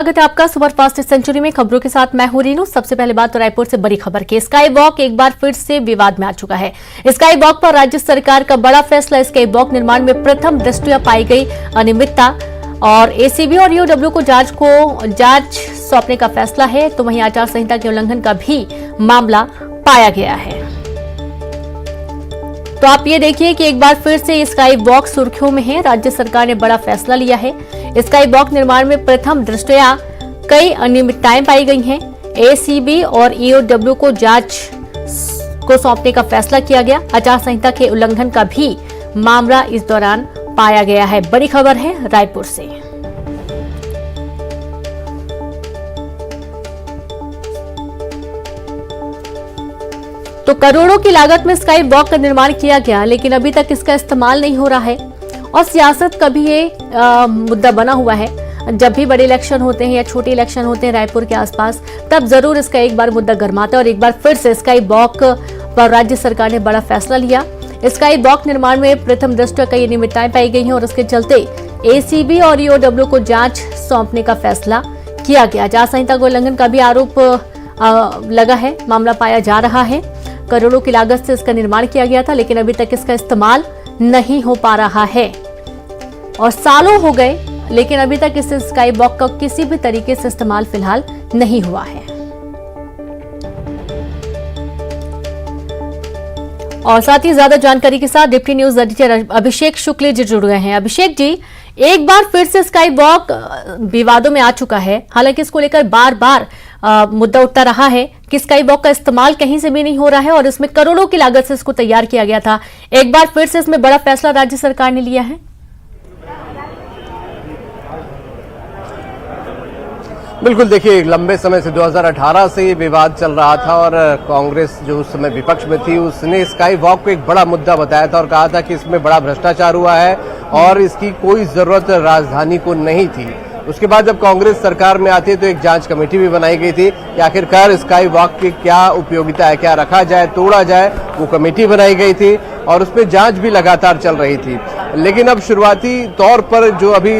स्वागत है आपका सुपरफास्ट सेंचुरी में। खबरों के साथ मैं हूं रीनू। सबसे पहले बात तो रायपुर से बड़ी खबर की। स्काई वॉक एक बार फिर से विवाद में आ चुका है। स्काई वॉक पर राज्य सरकार का बड़ा फैसला। स्काई वॉक निर्माण में प्रथम दृष्टया पाई गई अनियमितता और एसीबी और ईओडब्ल्यू को जांच सौंपने का फैसला है। तो वहीं आचार संहिता के उल्लंघन का भी मामला पाया गया है। तो आप ये देखिए कि एक बार फिर से स्काई वॉक सुर्खियों में है। राज्य सरकार ने बड़ा फैसला लिया है। स्काई वॉक निर्माण में प्रथम दृष्टया कई अनियमितताएं पाई गई हैं। एसीबी और ईओडब्ल्यू को जांच को सौंपने का फैसला किया गया। आचार संहिता के उल्लंघन का भी मामला इस दौरान पाया गया है। बड़ी खबर है रायपुर से। तो करोड़ों की लागत में स्काई वॉक का निर्माण किया गया, लेकिन अभी तक इसका इस्तेमाल नहीं हो रहा है और सियासत का भी ये मुद्दा बना हुआ है। जब भी बड़े इलेक्शन होते हैं या छोटे इलेक्शन होते हैं रायपुर के आसपास, तब जरूर इसका एक बार मुद्दा गर्माता है और एक बार फिर से स्काई वॉक पर राज्य सरकार ने बड़ा फैसला लिया। स्काई वॉक निर्माण में प्रथम दृष्टया कई अनियमितताएं पाई गई हैं और उसके चलते एसीबी और ईओडब्ल्यू को जांच सौंपने का फैसला किया गया। आचार संहिता के उल्लंघन का भी आरोप लगा है, मामला पाया जा रहा है। करोड़ों की लागत से इसका निर्माण किया गया था, लेकिन अभी तक इसका इस्तेमाल नहीं हो पा रहा है और सालों हो गए, लेकिन अभी तक इस स्काई वॉक का किसी भी तरीके से इस्तेमाल फिलहाल नहीं हुआ है। और साथ ही ज्यादा जानकारी के साथ डिप्टी न्यूज एडिटर अभिषेक शुक्ल जी जुड़ गए हैं। अभिषेक जी, एक बार फिर से स्काई वॉक विवादों में आ चुका है। हालांकि इसको लेकर बार बार मुद्दा उठता रहा है कि स्काई वॉक का इस्तेमाल कहीं से भी नहीं हो रहा है और इसमें करोड़ों की लागत से इसको तैयार किया गया था। एक बार फिर से इसमें बड़ा फैसला राज्य सरकार ने लिया है। बिल्कुल, देखिए, लंबे समय से 2018 से ये विवाद चल रहा था और कांग्रेस जो उस समय विपक्ष में थी उसने स्काई वॉक को एक बड़ा मुद्दा बताया था और कहा था कि इसमें बड़ा भ्रष्टाचार हुआ है और इसकी कोई जरूरत राजधानी को नहीं थी। उसके बाद जब कांग्रेस सरकार में आती है तो एक जांच कमेटी भी बनाई गई थी कि आखिरकार स्काई वॉक की क्या उपयोगिता है, क्या रखा जाए, तोड़ा जाए। वो कमेटी बनाई गई थी और उसमें जांच भी लगातार चल रही थी। लेकिन अब शुरुआती तौर पर जो अभी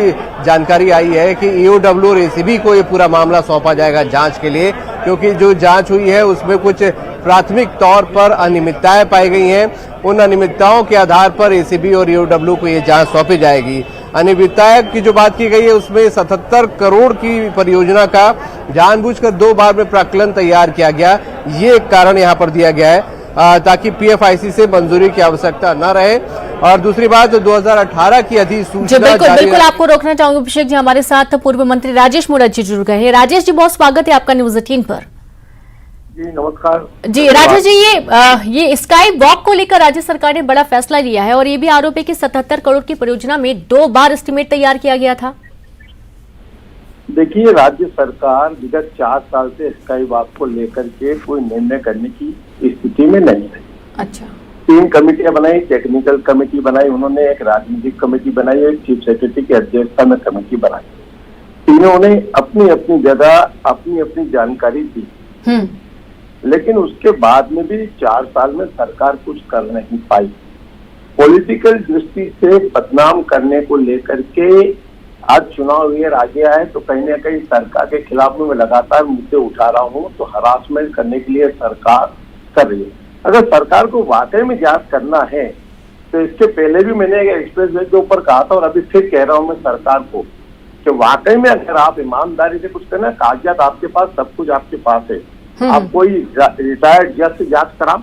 जानकारी आई है कि ईओडब्ल्यू और एसीबी को ये पूरा मामला सौंपा जाएगा जांच के लिए, क्योंकि जो जांच हुई है उसमें कुछ प्राथमिक तौर पर अनियमितताएं पाई गई हैं। उन अनियमितताओं के आधार पर एसीबी और ईओडब्ल्यू को ये जांच सौंपी जाएगी। अनियमितताएं की जो बात की गई है उसमें 77 करोड़ की परियोजना का जानबूझकर 2 बार में प्राक्कलन तैयार किया गया। ये एक कारण यहाँ पर दिया गया है ताकि पीएफआईसी से मंजूरी की आवश्यकता न रहे। और दूसरी बात, 2018 की अधिसूचना बिल्कुल आपको रोकना चाहूंगी अभिषेक जी। हमारे साथ पूर्व मंत्री राजेश मूरत जी जुड़ गए हैं। राजेश जी, बहुत स्वागत है आपका न्यूज 18 पर। जी नमस्कार जी राजेश जी, ये स्काई वॉक को लेकर राज्य सरकार ने बड़ा फैसला लिया है और ये भी आरोप है कि 77 करोड़ की परियोजना में 2 बार एस्टीमेट तैयार किया गया था। देखिए, राज्य सरकार विगत 4 साल से स्काई वॉक को लेकर के कोई निर्णय करने की स्थिति में नहीं है। अच्छा, 3 कमेटियां बनाई, टेक्निकल कमेटी बनाई, उन्होंने एक राजनीतिक कमेटी बनाई, एक चीफ सेक्रेटरी की अध्यक्षता में कमेटी बनाई। तीनों ने अपनी अपनी जगह अपनी अपनी जानकारी दी, लेकिन उसके बाद में भी 4 साल में सरकार कुछ कर नहीं पाई। पॉलिटिकल दृष्टि से बदनाम करने को लेकर के आज चुनाव ईयर आ गया है, तो कहीं ना कहीं सरकार के खिलाफ में मैं लगातार मुद्दे उठा रहा हूं, तो हरासमेंट करने के लिए सरकार कर रही है। अगर सरकार को वाकई में जांच करना है तो इसके पहले भी मैंने एक्सप्रेस वे के ऊपर कहा था और अभी फिर कह रहा हूं मैं सरकार को कि वाकई में अगर आप ईमानदारी से कुछ करना, कागजात आपके पास, सब कुछ आपके पास है, आप कोई रिटायर्ड जज से जांच करा।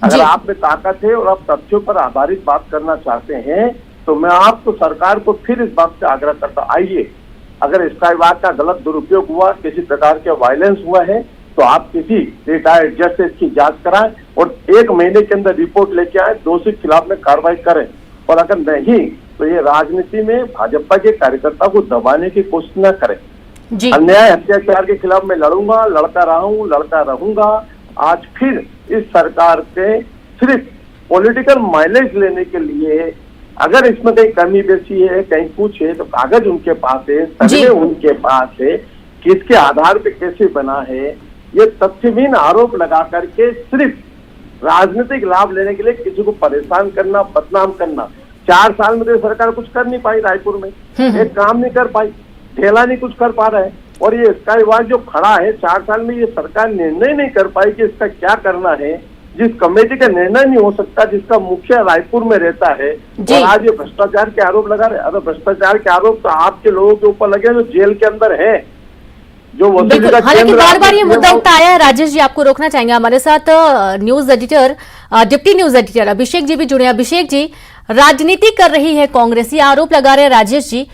अगर आप में ताकत है और आप तथ्यों पर आधारित बात करना चाहते हैं तो मैं आपको सरकार को फिर इस बात से आग्रह करता, आइए, अगर स्काई वॉक का गलत दुरुपयोग हुआ, किसी प्रकार का वायलेंस हुआ है, तो आप किसी रिटायर्ड जज से इसकी जांच कराएं और 1 महीने के अंदर रिपोर्ट लेके आए, दोषी के खिलाफ में कार्रवाई करें। और अगर नहीं तो ये राजनीति में भाजपा के कार्यकर्ता को दबाने की कोशिश न करें। अन्याय अत्याचार के खिलाफ मैं लड़ूंगा, लड़ता रहा हूं, लड़ता रहूंगा। आज फिर इस सरकार के सिर्फ पॉलिटिकल माइलेज लेने के लिए अगर इसमें कहीं कमी बेची है, कहीं कुछ है, तो कागज उनके पास है, सर्वे उनके पास है, किसके आधार पे कैसे बना है, ये तथ्यहीन आरोप लगा करके सिर्फ राजनीतिक लाभ लेने के लिए किसी को परेशान करना, बदनाम करना। 4 साल में तो सरकार कुछ कर नहीं पाई, रायपुर में एक काम नहीं कर पाई। ढेला नहीं कुछ कर पा रहा है। और ये स्काई वॉक जो खड़ा है 4 साल में, ये सरकार निर्णय नहीं कर पाई कि इसका क्या करना है। जिस कमेटी का निर्णय नहीं हो सकता, जिसका मुखिया रायपुर में रहता है, और आज ये भ्रष्टाचार के आरोप लगा रहे। अरे भ्रष्टाचार के आरोप तो आपके लोगों के ऊपर लगे जो जेल के अंदर है, जो वसूली का हालांकि बार बार ये मुद्दा उठता आया है। राजेश जी, आपको रोकना चाहेंगे, हमारे साथ news editor, deputy news editor Abhishek ji भी जुड़े हैं। अभिषेक जी, राजनीति कर रही है कांग्रेस, ये आरोप लगा रहे हैं राजेश जी।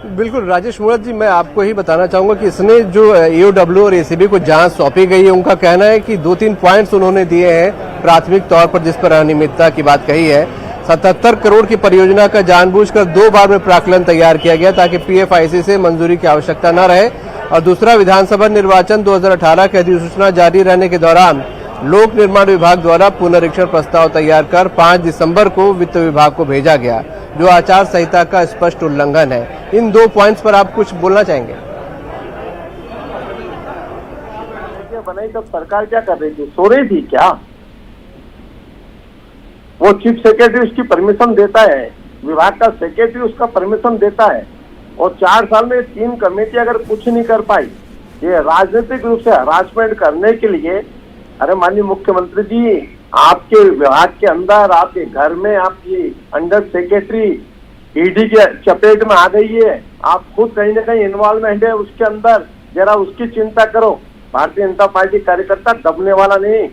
बिल्कुल राजेश मूरत जी, मैं आपको ही बताना चाहूंगा कि इसने जो ईओडब्ल्यू और एसीबी को जांच सौंपी गई है, उनका कहना है कि 2-3 पॉइंट्स उन्होंने दिए हैं प्राथमिक तौर पर, जिस पर अनियमितता की बात कही है। 77 करोड़ की परियोजना का जानबूझकर 2 बार में प्राक्कलन तैयार किया गया ताकि पीएफआईसी से मंजूरी की आवश्यकता न रहे। और दूसरा, विधानसभा निर्वाचन 2018 की अधिसूचना जारी रहने के दौरान लोक निर्माण विभाग द्वारा पुनरीक्षण प्रस्ताव तैयार कर 5 दिसंबर को वित्त विभाग को भेजा गया, जो आचार संहिता का स्पष्ट उल्लंघन है। इन 2 पॉइंट्स पर आप कुछ बोलना चाहेंगे? बनाई तब सरकार क्या कर रही थी? सो रही थी क्या? वो चीफ सेक्रेटरी उसकी परमिशन देता है, विभाग का सेक्रेटरी उसका परमिशन देता है, और 4 साल में 3 कमेटी अगर कुछ नहीं कर पाई, ये राजनीतिक रूप से हरासमेंट करने के लिए। अरे माननीय मुख्यमंत्री जी, आपके विभाग के अंदर, आपके घर में आपकी अंडर सेक्रेटरी ईडी के चपेट में आ गई है, आप खुद कहीं ना कहीं इन्वॉल्वमेंट है उसके अंदर, जरा उसकी चिंता करो। भारतीय जनता पार्टी कार्यकर्ता दबने वाला नहीं,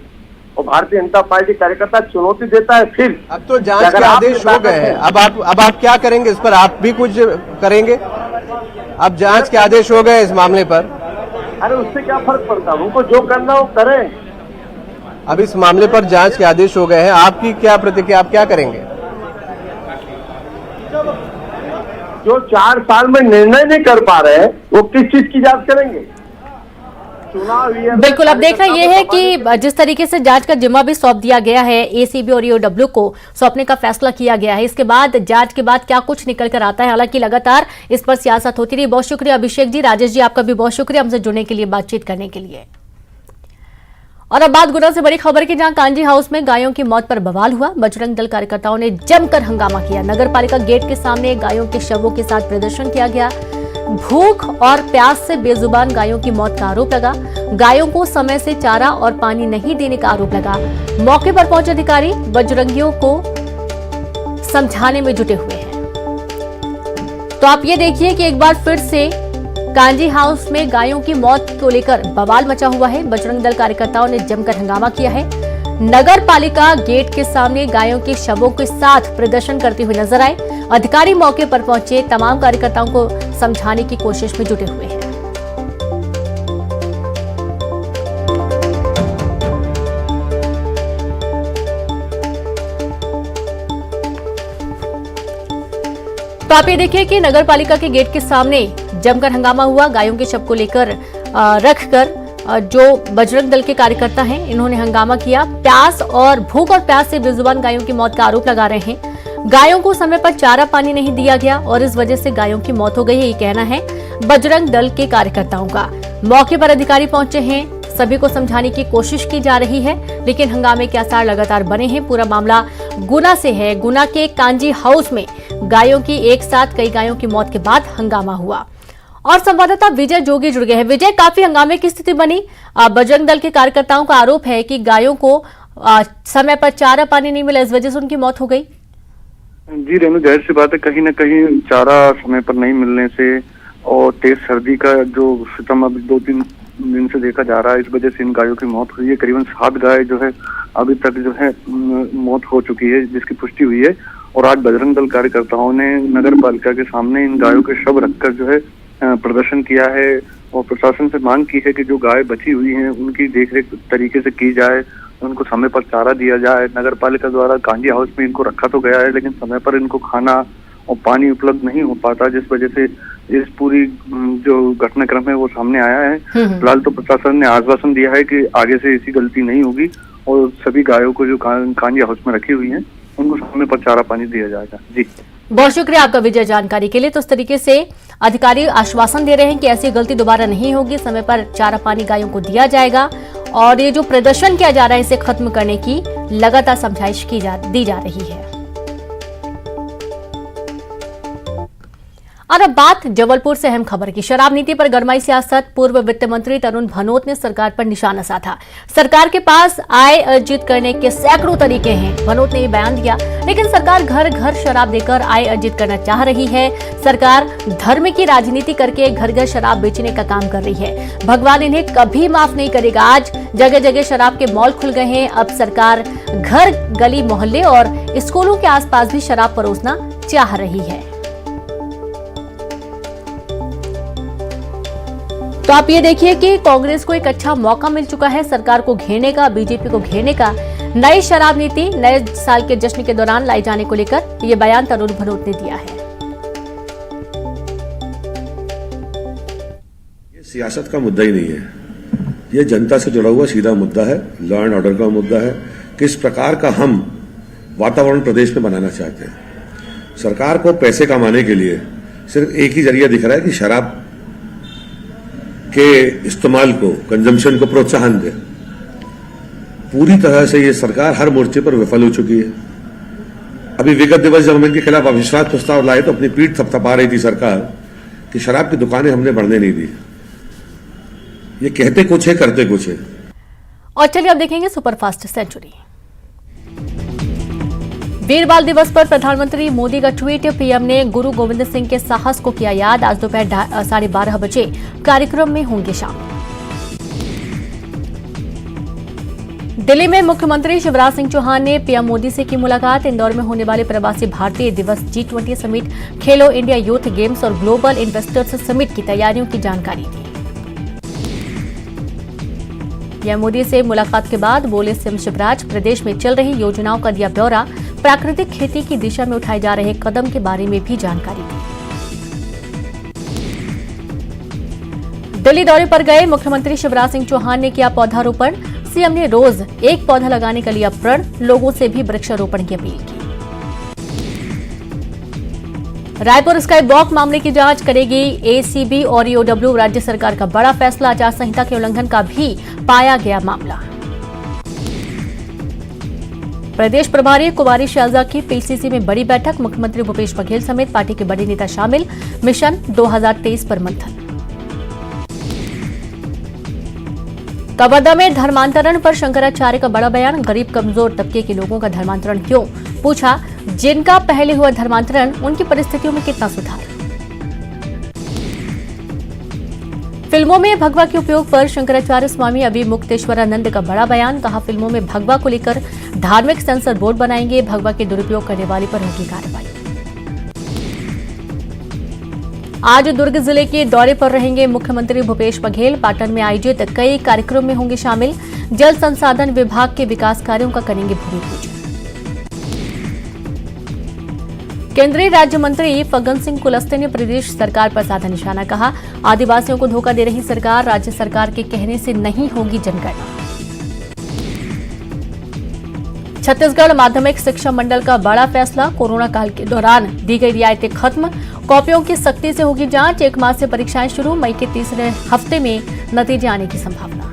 और भारतीय जनता पार्टी कार्यकर्ता चुनौती देता है। फिर अब तो जांच के आदेश हो गए हैं, अब आप क्या करेंगे इस पर? आप भी कुछ करेंगे? अब जांच के आदेश हो गए इस मामले पर। अरे उससे क्या फर्क पड़ता है, उनको जो करना हो करें। अब इस मामले पर जांच के आदेश हो गए हैं, आपकी क्या प्रतिक्रिया, आप क्या करेंगे? जो 4 साल में निर्णय नहीं कर पा रहे, वो किस चीज की जांच करेंगे? बिल्कुल, अब देखना यह है कि जिस तरीके से जांच का जिम्मा भी सौंप दिया गया है, एसीबी और ईओडब्ल्यू को सौंपने का फैसला किया गया है, इसके बाद जांच के बाद क्या कुछ निकल कर आता है। हालांकि लगातार इस पर सियासत होती रही। बहुत शुक्रिया अभिषेक जी। राजेश जी, आपका भी बहुत शुक्रिया हमसे जुड़ने के लिए, बातचीत करने के लिए। और अब बात गुना से बड़ी खबर की, जहां कांजी हाउस में गायों की मौत पर बवाल हुआ। बजरंग दल कार्यकर्ताओं ने जमकर हंगामा किया। नगर पालिका गेट के सामने गायों के शवों के साथ प्रदर्शन किया गया। भूख और प्यास से बेजुबान गायों की मौत का आरोप लगा। गायों को समय से चारा और पानी नहीं देने का आरोप लगा। मौके पर पहुंचे अधिकारी बजरंगियों को समझाने में जुटे हुए हैं। तो आप ये देखिए कि एक बार फिर से कांजी हाउस में गायों की मौत को लेकर बवाल मचा हुआ है। बजरंग दल कार्यकर्ताओं ने जमकर हंगामा किया है। नगर पालिका गेट के सामने गायों के शवों के साथ प्रदर्शन करते हुए नजर आए। अधिकारी मौके पर पहुंचे, तमाम कार्यकर्ताओं को समझाने की कोशिश में जुटे हुए हैं। तो आप ये देखिए कि नगर पालिका के गेट के सामने जमकर हंगामा हुआ। गायों के शव को लेकर रखकर जो बजरंग दल के कार्यकर्ता हैं, इन्होंने हंगामा किया। प्यास और भूख और प्यास से बेजुबान गायों की मौत का आरोप लगा रहे हैं। गायों को समय पर चारा पानी नहीं दिया गया और इस वजह से गायों की मौत हो गई है, ये कहना है बजरंग दल के कार्यकर्ताओं का। मौके पर अधिकारी पहुंचे हैं, सभी को समझाने की कोशिश की जा रही है, लेकिन हंगामे के आसार लगातार बने हैं। पूरा मामला गुना से है। गुना के कांजी हाउस में गायों की एक साथ कई गायों की मौत के बाद हंगामा हुआ। और संवाददाता विजय जोगी जुड़ गए हैं। विजय, काफी हंगामे की स्थिति बनी। बजरंग दल के कार्यकर्ताओं का आरोप है कि गायों को समय पर चारा पानी नहीं मिला, इस वजह से उनकी मौत हो गई। जी रेणु, जाहिर सी बात है, कहीं न कहीं चारा समय पर नहीं मिलने से और तेज सर्दी का जो सितम अब 2-3 दिन से देखा जा रहा है, इस वजह से इन गायों की मौत हुई है। करीबन 7 गाय जो है अभी तक जो है मौत हो चुकी है, जिसकी पुष्टि हुई है। और आज बजरंग दल कार्यकर्ताओं ने नगर पालिका के सामने इन गायों के शव रखकर जो है प्रदर्शन किया है और प्रशासन से मांग की है कि जो गाय बची हुई हैं उनकी देखरेख तरीके से की जाए, उनको समय पर चारा दिया जाए। नगर पालिका द्वारा कांजी हाउस में इनको रखा तो गया है, लेकिन समय पर इनको खाना और पानी उपलब्ध नहीं हो पाता, जिस वजह से इस पूरी जो घटनाक्रम है वो सामने आया है। फिलहाल तो प्रशासन ने आश्वासन दिया है कि आगे से ऐसी गलती नहीं होगी और सभी गायों को जो कांजी हाउस में रखी हुई हैं उनको समय पर चारा पानी दिया जाएगा। जी, बहुत शुक्रिया आपका विजय जानकारी के लिए। तो इस तरीके से अधिकारी आश्वासन दे रहे हैं कि ऐसी गलती दोबारा नहीं होगी, समय पर चारा पानी गायों को दिया जाएगा और ये जो प्रदर्शन किया जा रहा है इसे खत्म करने की लगातार समझाइश दी जा रही है। और अब बात जबलपुर से अहम खबर की। शराब नीति पर गरमाई सियासत। पूर्व वित्त मंत्री तरुण भनोत ने सरकार पर निशाना साधा। सरकार के पास आय अर्जित करने के सैकड़ों तरीके हैं, भनोत ने ये बयान दिया। लेकिन सरकार घर घर शराब देकर आय अर्जित करना चाह रही है। सरकार धर्म की राजनीति करके घर घर शराब बेचने का काम कर रही है। भगवान इन्हें कभी माफ नहीं करेगा। आज जगह जगह शराब के मॉल खुल गए हैं। अब सरकार घर, गली, मोहल्ले और स्कूलों के आसपास भी शराब परोसना चाह रही है। तो आप ये देखिए कि कांग्रेस को एक अच्छा मौका मिल चुका है सरकार को घेरने का, बीजेपी को घेरने का। नई शराब नीति नए साल के जश्न के दौरान लाई जाने को लेकर ये बयान तरुण भनोत ने दिया है। ये सियासत का मुद्दा ही नहीं है, ये जनता से जुड़ा हुआ सीधा मुद्दा है, लॉ एंड ऑर्डर का मुद्दा है। किस प्रकार का हम वातावरण प्रदेश में बनाना चाहते हैं। सरकार को पैसे कमाने के लिए सिर्फ एक ही जरिया दिख रहा है कि शराब के इस्तेमाल को, कंजम्पशन को प्रोत्साहन दे। पूरी तरह से ये सरकार हर मोर्चे पर विफल हो चुकी है। अभी विगत दिवस जब हम इनके खिलाफ अविश्वास प्रस्ताव लाए तो अपनी पीठ थपथपा रही थी सरकार कि शराब की दुकानें हमने बढ़ने नहीं दी। ये कहते कुछ है, करते कुछ है। और चलिए अब देखेंगे सुपरफास्ट सेंचुरी। वीर बाल दिवस पर प्रधानमंत्री मोदी का ट्वीट। पीएम ने गुरु गोविंद सिंह के साहस को किया याद। आज दोपहर 12:30 बजे कार्यक्रम में होंगे शामिल। दिल्ली में मुख्यमंत्री शिवराज सिंह चौहान ने पीएम मोदी से की मुलाकात। इंदौर में होने वाले प्रवासी भारतीय दिवस, G20 समिट, खेलो इंडिया यूथ गेम्स और ग्लोबल इन्वेस्टर्स समिट की तैयारियों की जानकारी दी। पीएम मोदी से मुलाकात के बाद बोले सीएम शिवराज, प्रदेश में चल रही योजनाओं का दिया ब्यौरा। प्राकृतिक खेती की दिशा में उठाए जा रहे कदम के बारे में भी जानकारी दी। दिल्ली दौरे पर गए मुख्यमंत्री शिवराज सिंह चौहान ने किया पौधारोपण। सीएम ने रोज एक पौधा लगाने का लिया प्रण। लोगों से भी वृक्षारोपण की अपील की। रायपुर स्काई वॉक मामले की जांच करेगी एसीबी और ईओडब्ल्यू। राज्य सरकार का बड़ा फैसला। आचार संहिता के उल्लंघन का भी पाया गया मामला। प्रदेश प्रभारी कुमारी शैलजा की पीसीसी में बड़ी बैठक। मुख्यमंत्री भूपेश बघेल समेत पार्टी के बड़े नेता शामिल। मिशन 2023 पर मंथन। कवर्धा में धर्मांतरण पर शंकराचार्य का बड़ा बयान। गरीब कमजोर तबके के लोगों का धर्मांतरण क्यों, पूछा। जिनका पहले हुआ धर्मांतरण, उनकी परिस्थितियों में कितना सुधार। फिल्मों में भगवा के उपयोग पर शंकराचार्य स्वामी अभिमुक्तेश्वरानंद का बड़ा बयान। कहा, फिल्मों में भगवा को लेकर धार्मिक सेंसर बोर्ड बनाएंगे। भगवा के दुरुपयोग करने वाले पर होगी कार्रवाई। आज दुर्ग जिले के दौरे पर रहेंगे मुख्यमंत्री भूपेश बघेल। पाटन में आयोजित कई कार्यक्रम में होंगे शामिल। जल संसाधन विभाग के विकास कार्यों का करेंगे भूमि पूजन। केंद्रीय राज्य मंत्री फग्गन सिंह कुलस्ते ने प्रदेश सरकार पर साधा निशाना। कहा, आदिवासियों को धोखा दे रही सरकार। राज्य सरकार के कहने से नहीं होगी जनगणना। छत्तीसगढ़ माध्यमिक शिक्षा मंडल का बड़ा फैसला। कोरोना काल के दौरान दी गई रियायतें खत्म। कॉपियों की सख्ती से होगी जांच। 1 मार्च से परीक्षाएं शुरू। मई के तीसरे हफ्ते में नतीजे आने की संभावना।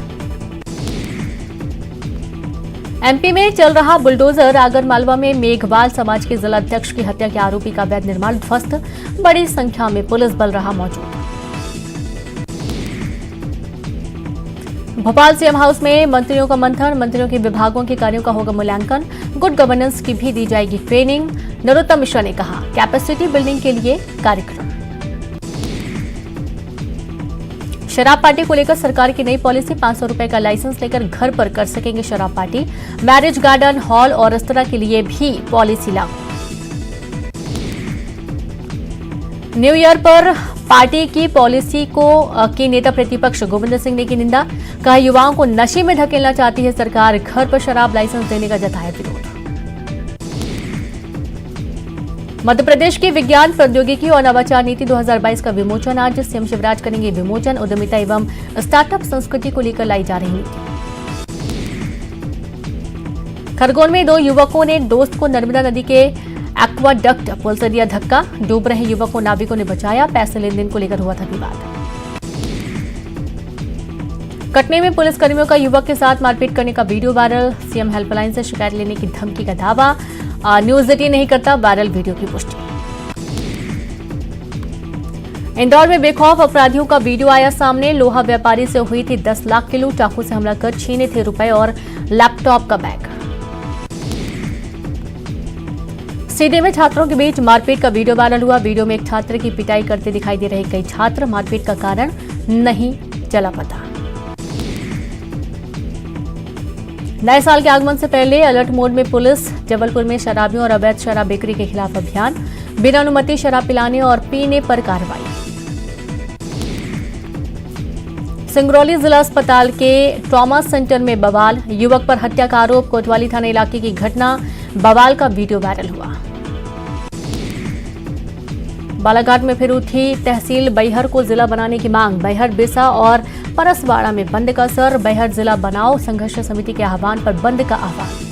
एमपी में चल रहा बुलडोजर। आगरमालवा में मेघवाल समाज के जिलाध्यक्ष की हत्या के आरोपी का अवैध निर्माण ध्वस्त। बड़ी संख्या में पुलिस बल रहा मौजूद। भोपाल सीएम हाउस में मंत्रियों का मंथन। मंत्रियों के विभागों के कार्यों का होगा मूल्यांकन। गुड गवर्नेंस की भी दी जाएगी ट्रेनिंग। नरोत्तम मिश्रा ने कहा, कैपेसिटी बिल्डिंग के लिए कार्यक्रम। शराब पार्टी को लेकर सरकार की नई पॉलिसी। 500 रुपए का लाइसेंस लेकर घर पर कर सकेंगे शराब पार्टी। मैरिज गार्डन, हॉल और रेस्तरां के लिए भी पॉलिसी लागू। न्यू ईयर पर पार्टी की पॉलिसी की नेता प्रतिपक्ष गोविंद सिंह ने की निंदा। कहा, युवाओं को नशे में धकेलना चाहती है सरकार। घर पर शराब लाइसेंस देने का जताया विरोध। मध्य प्रदेश की विज्ञान, प्रौद्योगिकी और नवाचार नीति 2022 का विमोचन। आज सीएम शिवराज करेंगे विमोचन। उद्यमिता एवं स्टार्टअप संस्कृति को लेकर लाई जा रही नीति। खरगोन में 2 युवकों ने दोस्त को नर्मदा नदी के एक्वाडक्ट पुल से दिया धक्का। डूब रहे युवक को नाविकों ने बचाया। पैसे लेन देन को लेकर हुआ था विवाद। कटनी में पुलिसकर्मियों का युवक के साथ मारपीट करने का वीडियो वायरल। सीएम हेल्पलाइन से शिकायत लेने की धमकी का दावा। न्यूज 18 नहीं करता वायरल वीडियो की पुष्टि। इंदौर में बेखौफ अपराधियों का वीडियो आया सामने। लोहा व्यापारी से हुई थी 10 लाख की लूट। चाकू से हमला कर छीने थे रुपए और लैपटॉप का बैग। सीधे में छात्रों के बीच मारपीट का वीडियो वायरल हुआ। वीडियो में एक छात्र की पिटाई करते दिखाई दे रहे कई छात्र। मारपीट का कारण नहीं चला पता। नए साल के आगमन से पहले अलर्ट मोड में पुलिस। जबलपुर में शराबियों और अवैध शराब बिक्री के खिलाफ अभियान। बिना अनुमति शराब पिलाने और पीने पर कार्रवाई। सिंगरौली जिला अस्पताल के ट्रॉमा सेंटर में बवाल। युवक पर हत्या का आरोप। कोतवाली थाना इलाके की घटना। बवाल का वीडियो वायरल हुआ। बालाघाट में फिर उठी तहसील बैहर को जिला बनाने की मांग। बैहर, बिसा और परसवाड़ा में बंद का असर। बैहर जिला बनाओ संघर्ष समिति के आह्वान पर बंद का आह्वान।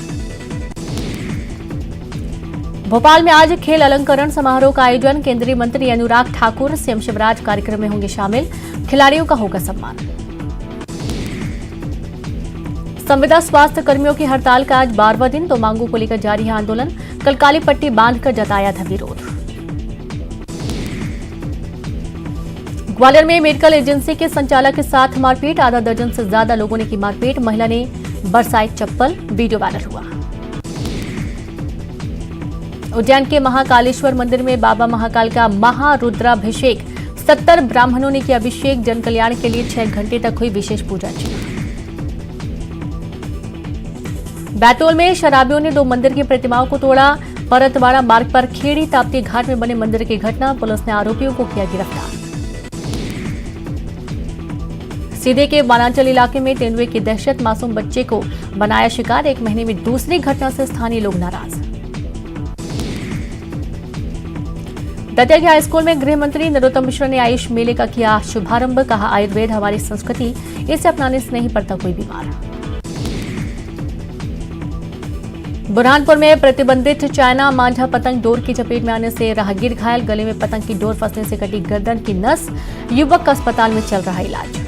भोपाल में आज खेल अलंकरण समारोह का आयोजन। केंद्रीय मंत्री अनुराग ठाकुर, सीएम शिवराज कार्यक्रम में होंगे शामिल। खिलाड़ियों का होगा सम्मान। संविदा स्वास्थ्य कर्मियों की हड़ताल का आज 12वां दिन। तो मांगों को लेकर जारी है आंदोलन। कल काली पट्टी बांधकर जताया था विरोध। ग्वालियर में मेडिकल एजेंसी के संचालक के साथ मारपीट। आधा दर्जन से ज्यादा लोगों ने की मारपीट। महिला ने बरसाई चप्पल। वीडियो वायरल हुआ। उज्जैन के महाकालेश्वर मंदिर में बाबा महाकाल का महारुद्राभिषेक। 70 ब्राह्मणों ने किया अभिषेक। जन कल्याण के लिए 6 घंटे तक हुई विशेष पूजा अर्चना। बैतूल में शराबियों ने 2 मंदिर की प्रतिमाओं को तोड़ा। परतवाड़ा मार्ग पर खेड़ी ताप्ती घाट में बने मंदिर की घटना। पुलिस ने आरोपियों को किया गिरफ्तार। सीधे के वनांचल इलाके में तेंदुए की दहशत। मासूम बच्चे को बनाया शिकार। 1 महीने में दूसरी घटना से स्थानीय लोग नाराज। दतिया के हाईस्कूल में गृह मंत्री नरोत्तम मिश्रा ने आयुष मेले का किया शुभारंभ। कहा, आयुर्वेद हमारी संस्कृति, इसे अपनाने से नहीं पड़ता कोई बीमार। बुरहानपुर में प्रतिबंधित चाइना मांझा पतंग डोर की चपेट में आने से राहगीर घायल। गले में पतंग की डोर फंसने से कटी गर्दन की नस। युवक का अस्पताल में चल रहा इलाज।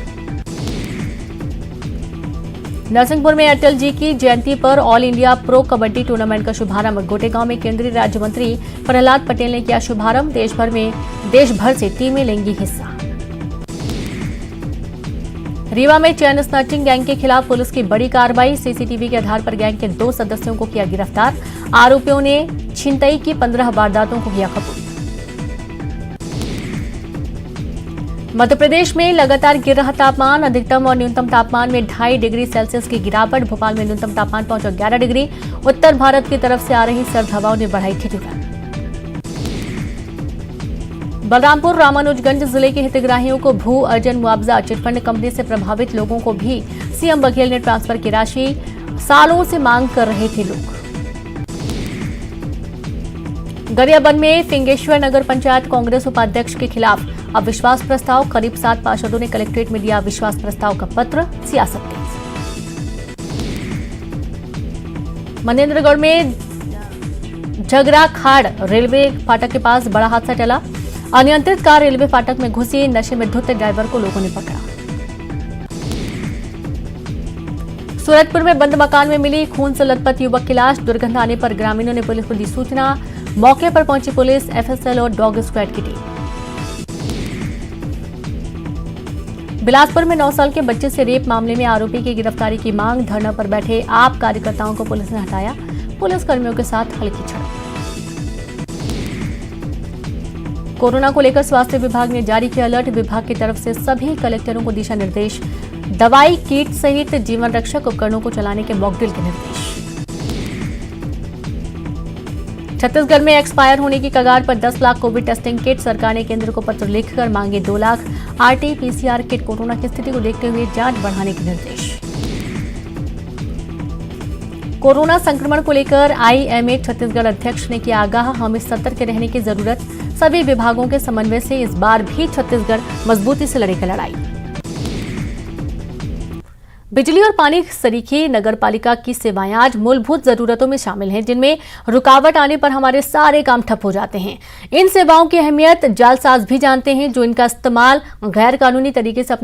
नरसिंहपुर में अटल जी की जयंती पर all India pro kabaddi tournament का शुभारंभ। गोटेगांव में केंद्रीय राज्य मंत्री प्रहलाद पटेल ने किया शुभारंभ। देश भर से टीमें लेंगी हिस्सा। रीवा में चैन स्नैचिंग गैंग के खिलाफ पुलिस की बड़ी कार्रवाई। सीसीटीवी के आधार पर गैंग के 2 सदस्यों को किया गिरफ्तार। आरोपियों ने छिनतई की 15 वारदातों को किया कबूल। मध्य प्रदेश में लगातार गिर रहा तापमान। अधिकतम और न्यूनतम तापमान में 2.5 डिग्री सेल्सियस की गिरावट। भोपाल में न्यूनतम तापमान पहुंचा 11 डिग्री। उत्तर भारत की तरफ से आ रही सर्द हवाओं ने बढ़ाई ठिठुरन। बलरामपुर रामानुजगंज जिले के हितग्राहियों को भू अर्जन मुआवजा। चिटफंड कंपनी से प्रभावित लोगों को भी सीएम बघेल ने ट्रांसफर की राशि। सालों से मांग कर रहे थे लोग। गरियाबंद में फिंगेश्वर नगर पंचायत कांग्रेस उपाध्यक्ष के खिलाफ अविश्वास प्रस्ताव। करीब 7 पार्षदों ने कलेक्ट्रेट में दिया अविश्वास प्रस्ताव का पत्र। सियासत तेज। मनेन्द्रगढ़ में झगड़ा खाड़ रेलवे फाटक के पास बड़ा हादसा टला। अनियंत्रित कार रेलवे फाटक में घुसी। नशे में धुत ड्राइवर को लोगों ने पकड़ा। सूरजपुर में बंद मकान में मिली खून से लथपथ युवक की लाश। दुर्गंध आने पर ग्रामीणों ने पुलिस को दी सूचना। मौके पर पहुंची पुलिस, एफएसएल और डॉग स्क्वाड की टीम। बिलासपुर में 9 साल के बच्चे से रेप मामले में आरोपी की गिरफ्तारी की मांग। धरना पर बैठे आप कार्यकर्ताओं को पुलिस ने हटाया। पुलिस कर्मियों के साथ हल्की झड़प। कोरोना को लेकर स्वास्थ्य विभाग ने जारी किया अलर्ट। विभाग की तरफ से सभी कलेक्टरों को दिशा निर्देश। दवाई किट सहित जीवन रक्षक उपकरणों को चलाने के मॉकड्रिल के निर्देश। छत्तीसगढ़ में एक्सपायर होने की कगार पर 10 लाख कोविड टेस्टिंग किट। सरकार ने केंद्र को पत्र लिखकर मांगे 2 लाख आरटी-पीसीआर किट। कोरोना की स्थिति को देखते हुए जांच बढ़ाने के निर्देश। कोरोना संक्रमण को लेकर आईएमए छत्तीसगढ़ अध्यक्ष ने किया आगाह। हमें सतर्क रहने की जरूरत। सभी विभागों के समन्वय से इस बार भी छत्तीसगढ़ मजबूती से लड़ेगा लड़ाई। बिजली और पानी सरीखे नगरपालिका की सेवाएं आज मूलभूत जरूरतों में शामिल हैं, जिनमें रुकावट आने पर हमारे सारे काम ठप हो जाते हैं। इन सेवाओं की अहमियत जालसाज भी जानते हैं, जो इनका इस्तेमाल गैर कानूनी तरीके से अपने